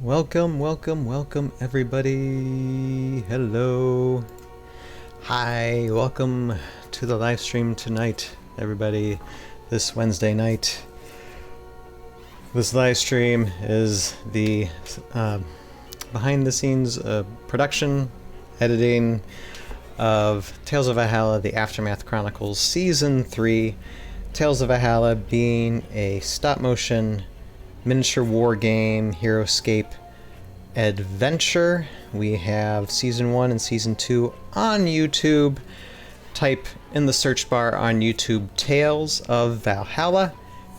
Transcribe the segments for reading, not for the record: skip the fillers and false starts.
Welcome, welcome, welcome everybody. Hello. Hi, welcome to the live stream tonight, everybody. This Wednesday night. This live stream is the behind the scenes production, editing of Tales of Valhalla, The Aftermath Chronicles Season 3. Tales of Valhalla being a stop motion miniature war game, HeroScape adventure. We have Season 1 and Season 2 on YouTube. Type in the search bar on YouTube Tales of Valhalla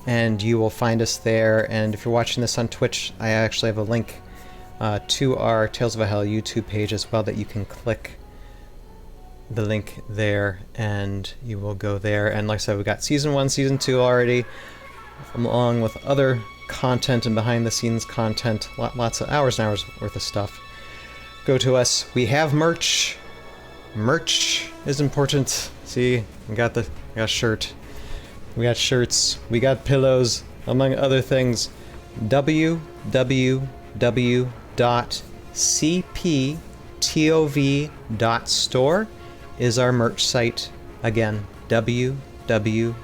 and you will find us there. And if you're watching this on Twitch, I actually have a link to our Tales of Valhalla YouTube page as well that you can click the link there and you will go there. And like I said, we've got Season 1, Season 2 already, along with other content and behind the scenes content, lots of hours and hours worth of stuff. Go to us. We have merch. Merch is important. See, we got a shirt. We got shirts. We got pillows, among other things. www.cptov.store is our merch site. Again, www,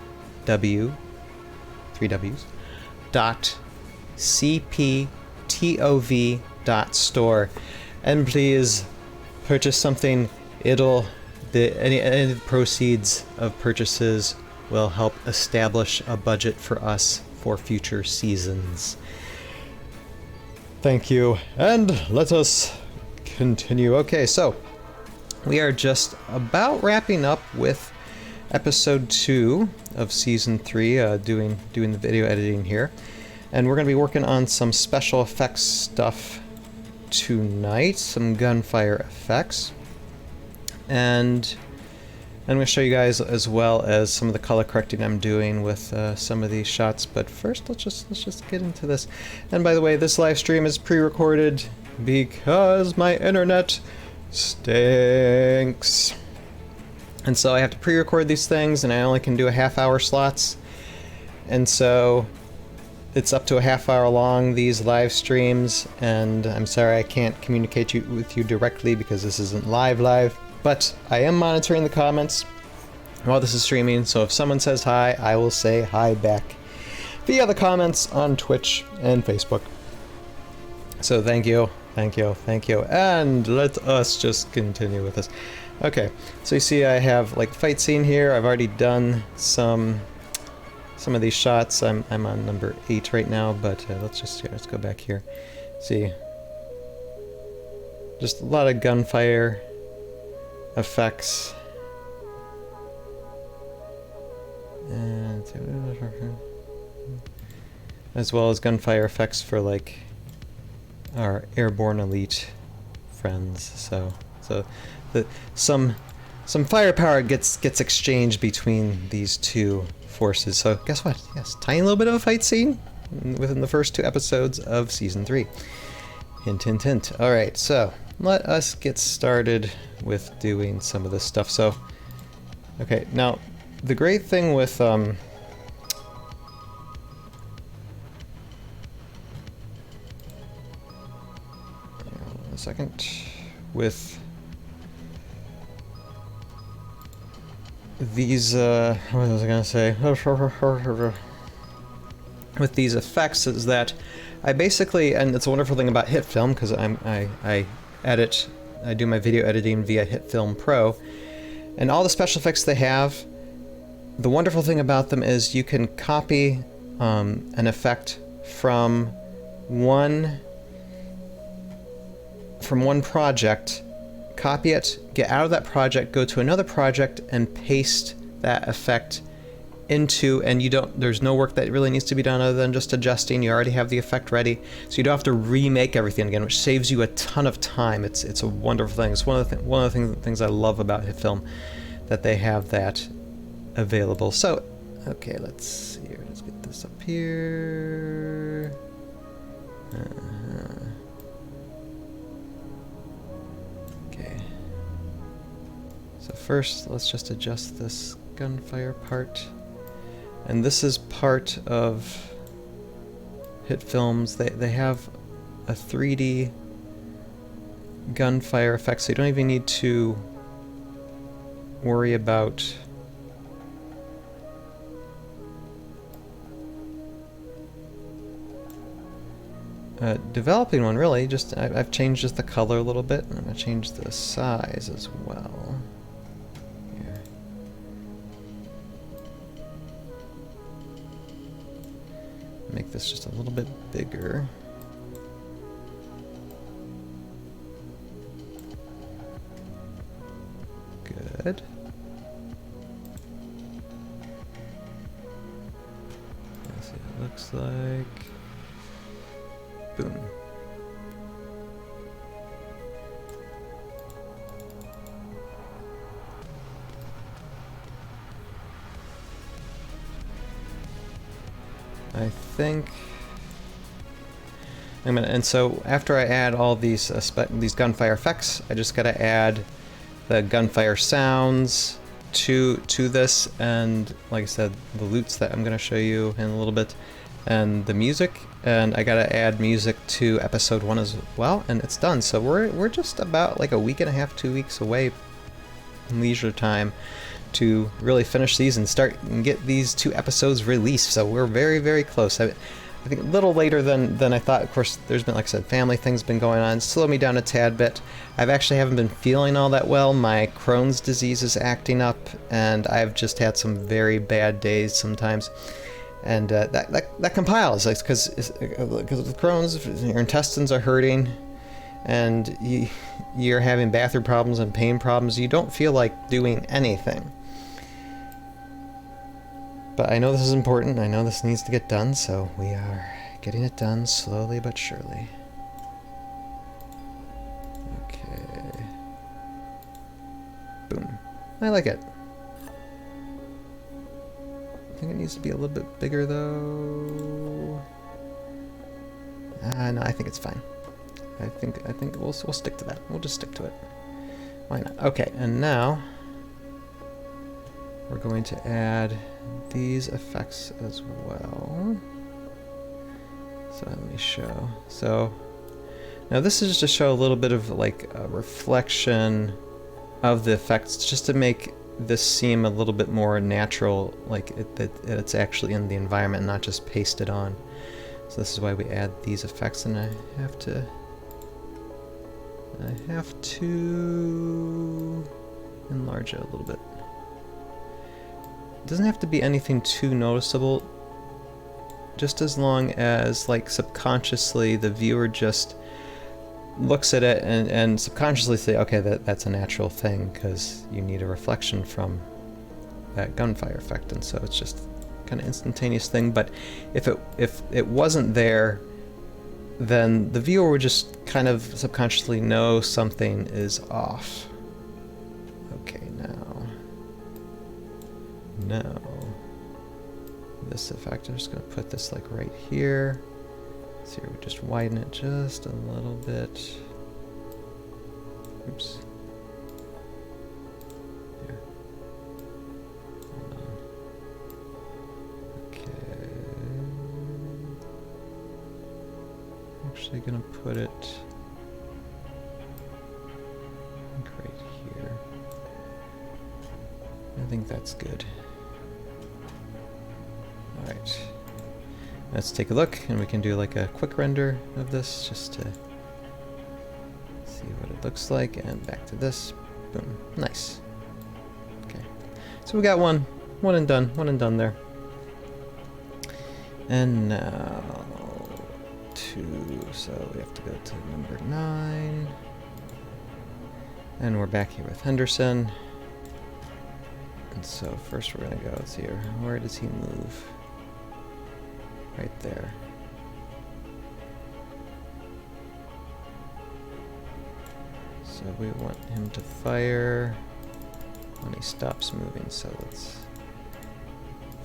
3 W's, .cptov.store, and please purchase something. Any proceeds of purchases will help establish a budget for us for future seasons. Thank you, and let us continue. Okay, so we are just about wrapping up with episode 2 of season 3, doing the video editing here, and we're going to be working on some special effects stuff tonight, some gunfire effects, and I'm going to show you guys as well as some of the color correcting I'm doing with some of these shots. But first, let's just get into this. And by the way, this live stream is pre-recorded because my internet stinks. And so I have to pre-record these things, and I only can do a half-hour slots. And so it's up to a half-hour long, these live streams, and I'm sorry I can't communicate with you directly because this isn't live. But I am monitoring the comments while this is streaming, so if someone says hi, I will say hi back via the comments on Twitch and Facebook. So thank you, and let us just continue with this. Okay, so you see I have like fight scene here. I've already done some of these shots. I'm on number 8 right now, but let's go back here. See, just a lot of gunfire effects. And as well as gunfire effects for like our airborne elite friends. So some firepower gets exchanged between these two forces. So guess what? Yes, tiny little bit of a fight scene within the first 2 episodes of season 3. Hint, hint, hint. All right, so let us get started with doing some of this stuff. So, okay, now the great thing with a second, with these what was I gonna say? With these effects is that I basically, and it's a wonderful thing about Hitfilm, because I do my video editing via Hitfilmpro, and all the special effects they have, the wonderful thing about them is you can copy an effect from one project, copy it, get out of that project, go to another project, and paste that effect into, and there's no work that really needs to be done other than just adjusting. You already have the effect ready, so you don't have to remake everything again, which saves you a ton of time. It's a wonderful thing. It's one of the things I love about Hitfilm, that they have that available. So, okay, let's see here. Let's get this up here. Okay. So first, let's just adjust this gunfire part. And this is part of Hitfilms. They have a 3D gunfire effect, so you don't even need to worry about developing one, really. Just I've changed just the color a little bit, and I'm going to change the size as well. Here. Make this just a little bit bigger. Good. Let's see what it looks like. Boom. I think I'm gonna, and so after I add all these gunfire effects, I just gotta add the gunfire sounds to this, and like I said, the loots that I'm gonna show you in a little bit, and the music, and I gotta add music to episode 1 as well, and it's done. So we're just about like a week and a half, 2 weeks away in leisure time to really finish these and start and get these 2 episodes released. So we're very, very close. I think a little later than I thought. Of course, there's been, like I said, family things been going on. Slowed me down a tad bit. I've actually haven't been feeling all that well. My Crohn's disease is acting up, and I've just had some very bad days sometimes. And that compiles, because with Crohn's, your intestines are hurting, and you're having bathroom problems and pain problems. You don't feel like doing anything. But I know this is important. I know this needs to get done, so we are getting it done slowly but surely. Okay. Boom. I like it. I think it needs to be a little bit bigger, though. No, I think it's fine. I think we'll stick to that. We'll just stick to it. Why not? Okay, and now we're going to add these effects as well. So let me show. So now this is just to show a little bit of like a reflection of the effects, just to make this seem a little bit more natural, like that it's actually in the environment, not just pasted on. So this is why we add these effects, and I have to enlarge it a little bit. It doesn't have to be anything too noticeable, just as long as, like, subconsciously the viewer just looks at it and subconsciously say, okay, that's a natural thing, because you need a reflection from that gunfire effect, and so it's just kind of instantaneous thing. But if it wasn't there, then the viewer would just kind of subconsciously know something is off. Okay, now this effect, I'm just going to put this like right here. So here we just widen it just a little bit. Oops. Here. Hold on. Okay. I'm actually going to put it like right here. I think that's good. Alright, let's take a look, and we can do like a quick render of this just to see what it looks like, and back to this. Boom. Nice. Okay, so we got one and done there. And now 2, so we have to go to number 9, and we're back here with Henderson. And so first we're gonna go, let's see here, where does he move? Right there. So we want him to fire when he stops moving, so let's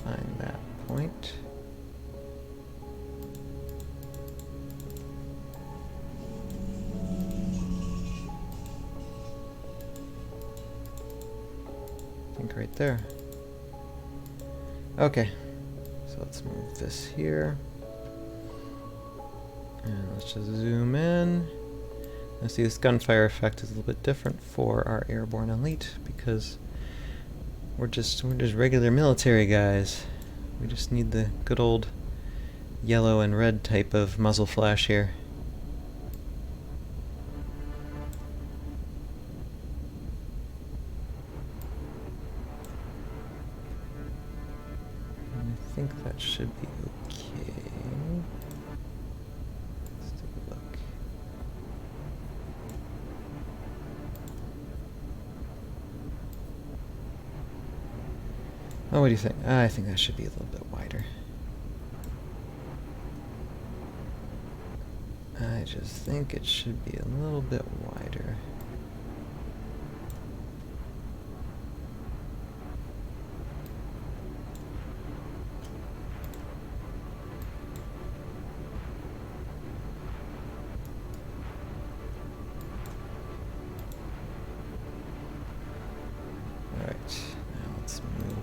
find that point. I think right there. Okay. So let's move this here, and let's just zoom in. Now see, this gunfire effect is a little bit different for our airborne elite because we're just regular military guys. We just need the good old yellow and red type of muzzle flash here. And I think that should be okay. Let's take a look. Oh, what do you think? I think that should be a little bit wider. I just think it should be a little bit wider. Alright, now let's move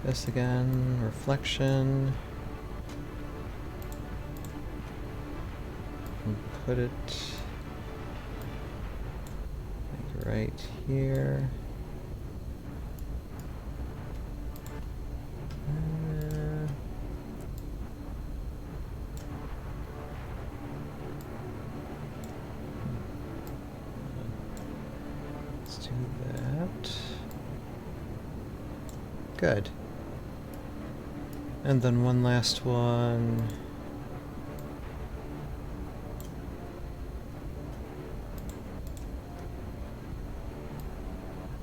this again. Reflection. Put it like right here. Let's do that. Good. And then one last one.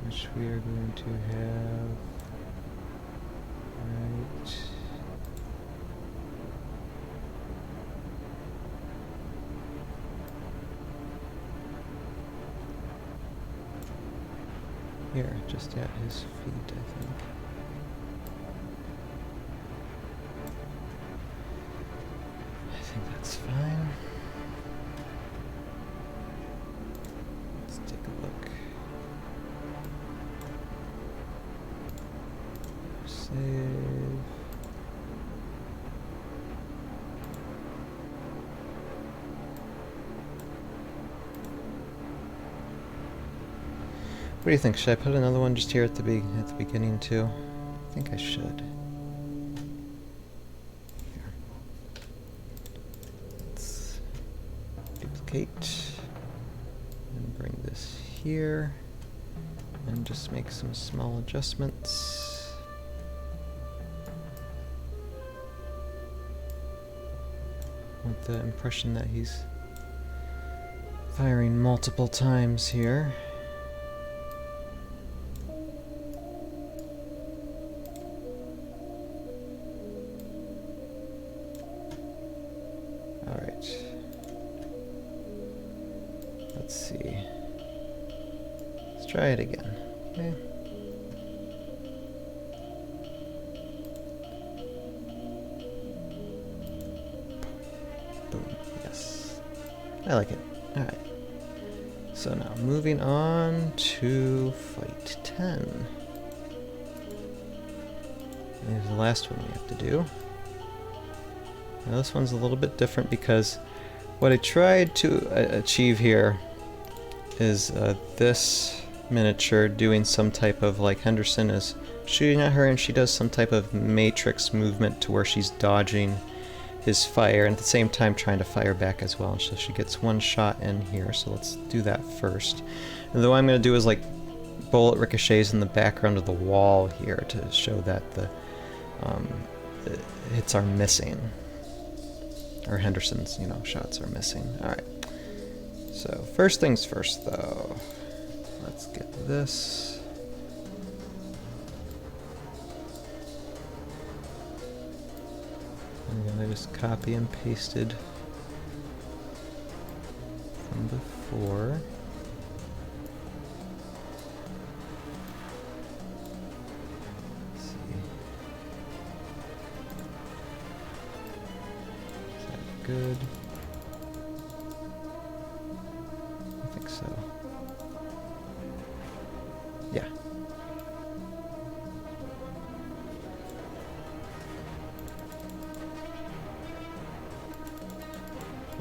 Which we are going to have right here, just at his feet, I think. I think that's fine. Let's take a look. Save. What do you think? Should I put another one just here at the beginning too? I think I should. Here. Let's duplicate and bring this here and just make some small adjustments. With the impression that he's firing multiple times here. Alright. Let's see. Let's try it again. Okay. Boom. Yes. I like it. Alright. So now moving on to fight 10. Here's the last one we have to do. Now this one's a little bit different because what I tried to achieve here is this miniature doing some type of, like, Henderson is shooting at her and she does some type of matrix movement to where she's dodging his fire and at the same time trying to fire back as well. And so she gets one shot in here, so let's do that first. And then what I'm going to do is, like, bullet ricochets in the background of the wall here to show that the hits are missing. Or Henderson's, shots are missing. Alright. So, first things first, though. Let's get this. And I just copy and pasted from before. Let's see. Is that good? I think so. Yeah.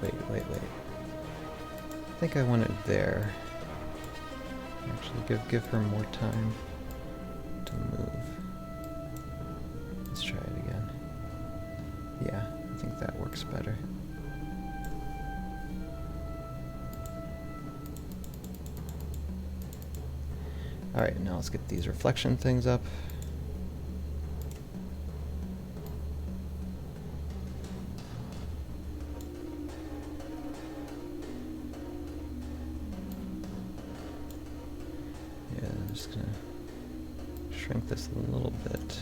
Wait. I think I want it there. Actually, give her more time to move. Let's try it again. Yeah, I think that works better. Alright, now let's get these reflection things up. Yeah, I'm just gonna shrink this a little bit.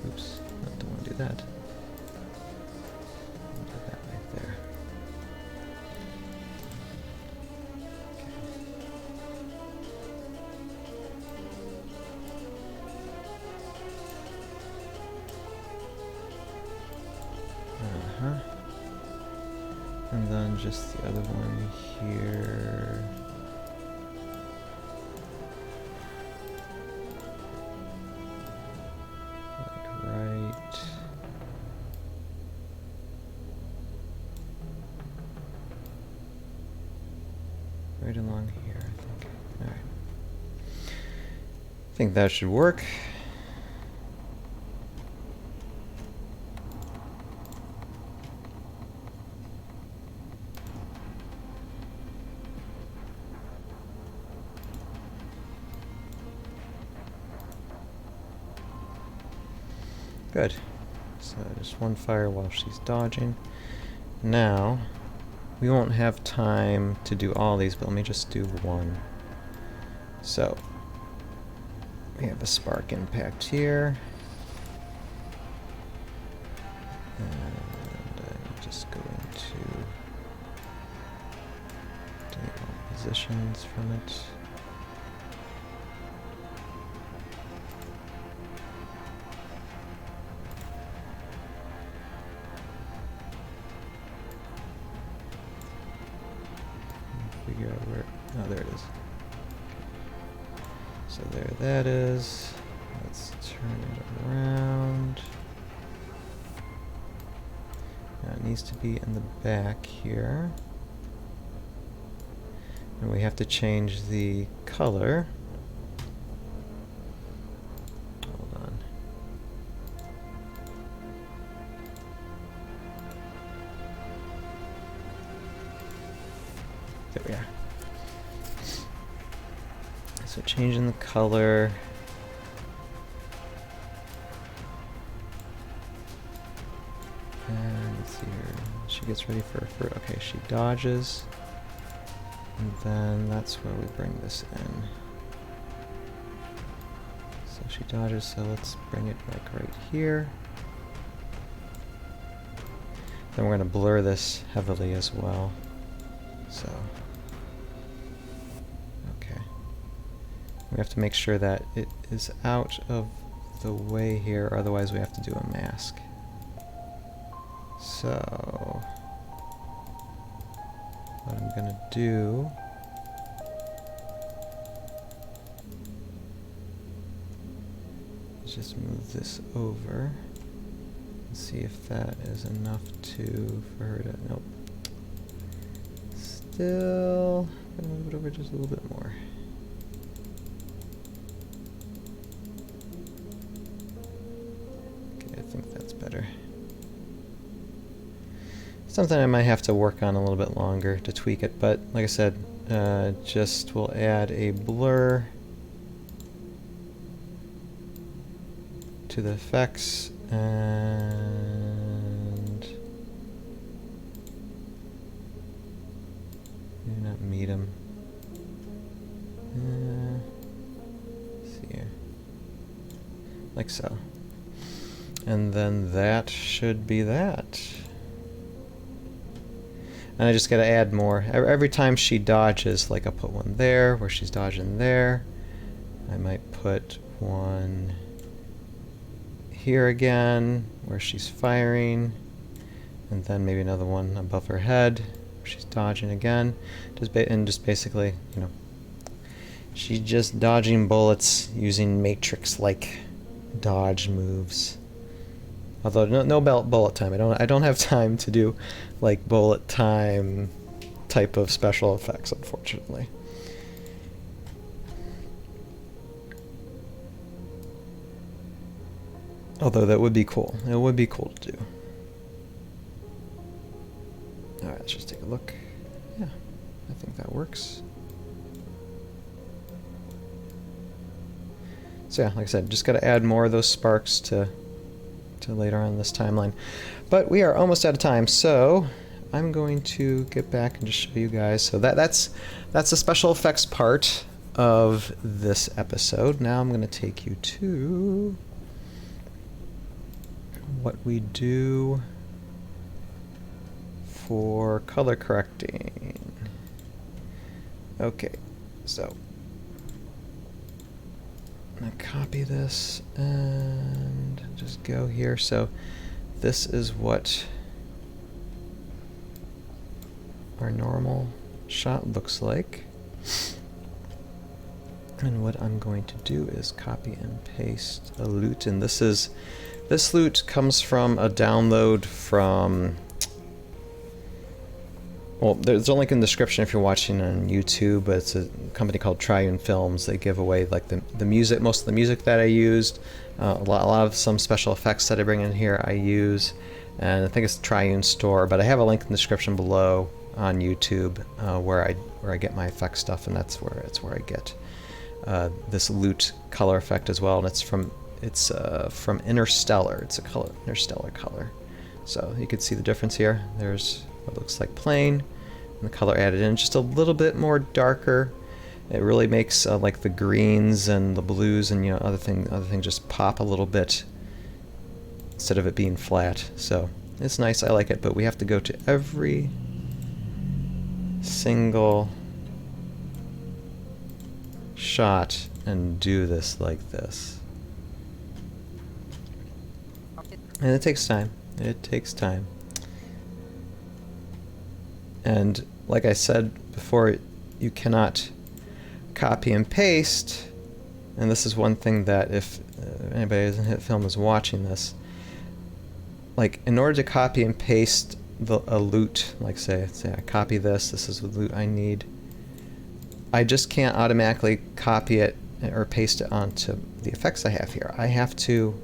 Oops, I don't want to do that. I'll do that right there. Okay. And then just the other one here. Right along here, I think. Alright. I think that should work. Good. So just one fire while she's dodging. Now, we won't have time to do all these, but let me just do one. So, we have a spark impact here. And I'm just going to delete all positions from it. Figure out where, oh, there it is. So there that is. Let's turn it around. Now it needs to be in the back here. And we have to change the color. Hold on. There we are. So changing the color. And let's see here. She gets ready for okay, she dodges. And then that's where we bring this in. So she dodges, so let's bring it like right here. Then we're going to blur this heavily as well. So, okay. We have to make sure that it is out of the way here, otherwise we have to do a mask. So, what I'm gonna do is just move this over and see if that is enough for her to, nope. Still, gonna move it over just a little bit more. Okay, I think that's better. Something I might have to work on a little bit longer to tweak it, but like I said, just we'll add a blur to the effects and maybe not medium. Let's see here, like so, and then that should be that. And I just gotta add more. Every time she dodges, like I'll put one there, where she's dodging there. I might put one here again, where she's firing. And then maybe another one above her head, where she's dodging again. Just basically, you know, she's just dodging bullets using Matrix-like dodge moves. Although no bullet time. I don't have time to do like bullet time type of special effects, unfortunately. Although that would be cool. It would be cool to do. Alright, let's just take a look. Yeah, I think that works. So yeah, like I said, just got to add more of those sparks to later on in this timeline. But we are almost out of time, so I'm going to get back and just show you guys. So that's the special effects part of this episode. Now I'm going to take you to what we do for color correcting. Okay, so I'm going to copy this and just go here. So this is what our normal shot looks like. And what I'm going to do is copy and paste a loot. And this loot comes from a download from, well, there's a link in the description if you're watching on YouTube, but it's a company called Triune Films. They give away like the music, most of the music that I used, a lot of some special effects that I bring in here I use, and I think it's Triune Store, but I have a link in the description below on YouTube where I get my effect stuff, and that's where I get this loot color effect as well, and it's from Interstellar. It's a Interstellar color. So you can see the difference here. There's what looks like plain, and the color added in just a little bit more darker. It really makes like the greens and the blues and other things just pop a little bit instead of it being flat. So it's nice. I like it. But we have to go to every single shot and do this like this. And it takes time. It takes time. And like I said before, you cannot copy and paste. And this is one thing that if anybody who's in Hitfilm is watching this, like in order to copy and paste a loot, like say I copy this is the loot I need, I just can't automatically copy it or paste it onto the effects I have here. I have to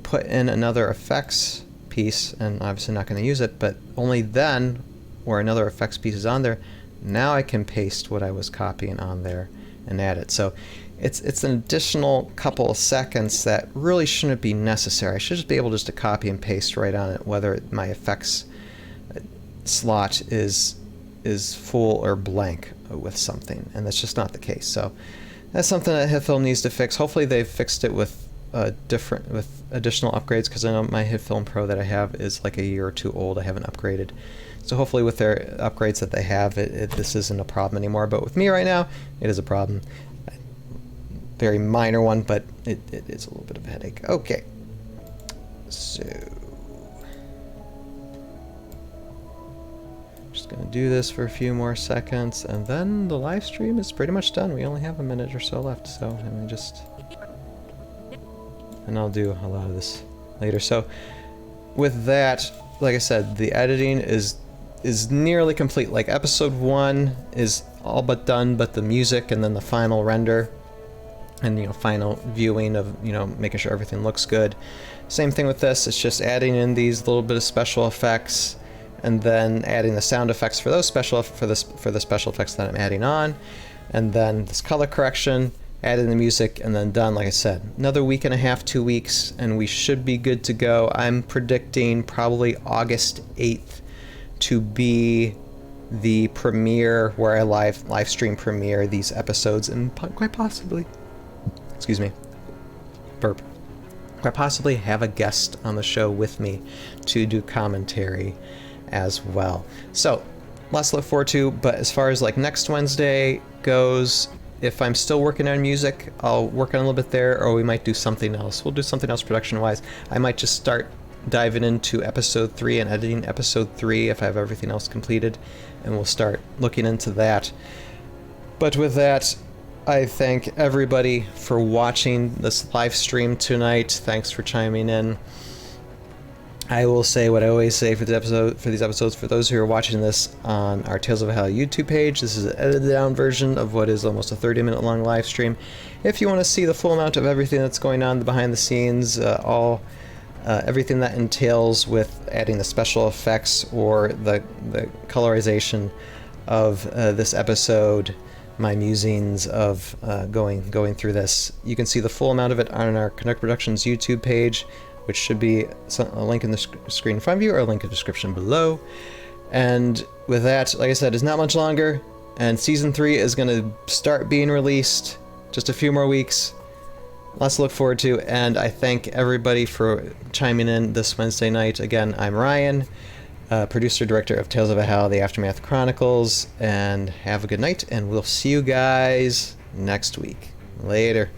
put in another effects piece, and obviously not going to use it, but only then, where another effects piece is on there, now I can paste what I was copying on there and add it. So it's an additional couple of seconds that really shouldn't be necessary. I should just be able just to copy and paste right on it, whether my effects slot is full or blank with something, and that's just not the case. So that's something that Hitfilm needs to fix. Hopefully they've fixed it with additional upgrades, because I know my Hitfilmpro that I have is like a year or two old. I haven't upgraded. So hopefully with their upgrades that they have, this isn't a problem anymore. But with me right now, it is a problem. Very minor one, but it is a little bit of a headache. Okay. So just going to do this for a few more seconds, and then the live stream is pretty much done. We only have a minute or so left, so and I'll do a lot of this later. So with that, like I said, the editing is nearly complete. Like episode 1 is all but done, but the music and then the final render and final viewing of making sure everything looks good. Same thing with this. It's just adding in these little bit of special effects, and then adding the sound effects for those special for the special effects that I'm adding on, and then this color correction, adding the music, and then done. Like I said, another week and a half, 2 weeks, and we should be good to go. I'm predicting probably August 8th to be the premiere, where I live stream premiere these episodes, and quite possibly, excuse me, burp, quite possibly have a guest on the show with me to do commentary as well. So lots to look forward to. But as far as like next Wednesday goes, if I'm still working on music, I'll work on a little bit there, or we might do something else. We'll do something else production-wise. I might just start diving into episode 3 and editing episode 3 if I have everything else completed, and we'll start looking into that. But with that, I thank everybody for watching this live stream tonight. Thanks for chiming in. I will say what I always say for these episodes. For those who are watching this on our Tales of Valhalla YouTube page, this is an edited down version of what is almost a 30-minute long live stream. If you want to see the full amount of everything that's going on behind the scenes, everything that entails with adding the special effects or the colorization of this episode, my musings of going through this, you can see the full amount of it on our Connect Productions YouTube page, which should be a link in the screen in front of you or a link in the description below. And with that, like I said, it's not much longer, and Season 3 is going to start being released just a few more weeks. Lots to look forward to, and I thank everybody for chiming in this Wednesday night. Again, I'm Ryan, producer, director of Tales of Valhalla, The Aftermath Chronicles, and have a good night, and we'll see you guys next week. Later.